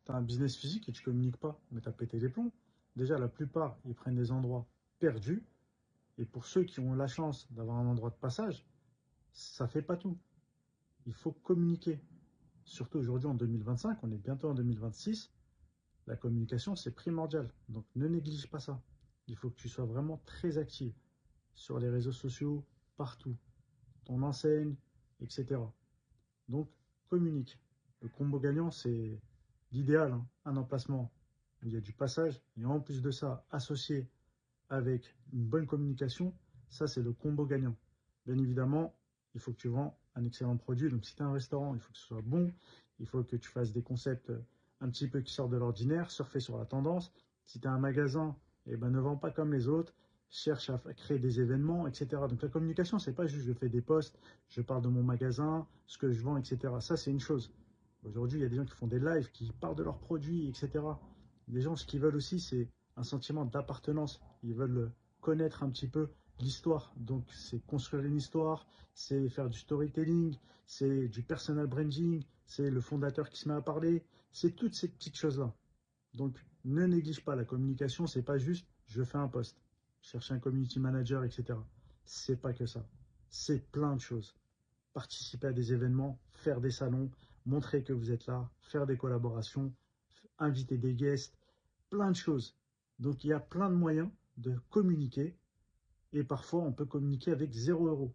Tu as un business physique et tu communiques pas, mais tu as pété les plombs. Déjà, la plupart, ils prennent des endroits perdus. Et pour ceux qui ont la chance d'avoir un endroit de passage, ça fait pas tout. Il faut communiquer. Surtout aujourd'hui en 2025, on est bientôt en 2026. La communication, c'est primordial. Donc ne néglige pas ça. Il faut que tu sois vraiment très actif sur les réseaux sociaux, partout, ton enseigne, etc. Donc communique. Le combo gagnant, c'est l'idéal, hein. Un emplacement où il y a du passage et en plus de ça, associé avec une bonne communication, ça c'est le combo gagnant. Bien évidemment, il faut que tu vends un excellent produit. Donc si tu as un restaurant, il faut que ce soit bon, il faut que tu fasses des concepts un petit peu qui sortent de l'ordinaire, surfer sur la tendance. Si tu as un magasin, eh ben, ne vends pas comme les autres, cherche à créer des événements, etc. Donc la communication, c'est pas juste je fais des posts, je parle de mon magasin, ce que je vends, etc. Ça c'est une chose. Aujourd'hui, il y a des gens qui font des lives, qui parlent de leurs produits, etc. Les gens, ce qu'ils veulent aussi, c'est un sentiment d'appartenance. Ils veulent connaître un petit peu l'histoire. Donc, c'est construire une histoire, c'est faire du storytelling, c'est du personal branding, c'est le fondateur qui se met à parler, c'est toutes ces petites choses-là. Donc, ne néglige pas la communication, c'est pas juste je fais un post, chercher un community manager, etc. C'est pas que ça. C'est plein de choses. Participer à des événements, faire des salons, montrer que vous êtes là, faire des collaborations, inviter des guests, plein de choses. Donc il y a plein de moyens de communiquer et parfois on peut communiquer avec 0 €.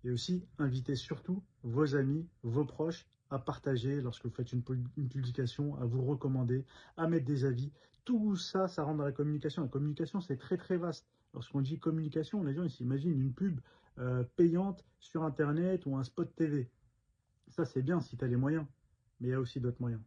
Et aussi inviter surtout vos amis, vos proches à partager lorsque vous faites une publication, à vous recommander, à mettre des avis. Tout ça, ça rentre dans la communication. La communication, c'est très très vaste. Lorsqu'on dit communication, les gens ils s'imaginent une pub payante sur Internet ou un spot TV. Ça, c'est bien si tu as les moyens, mais il y a aussi d'autres moyens.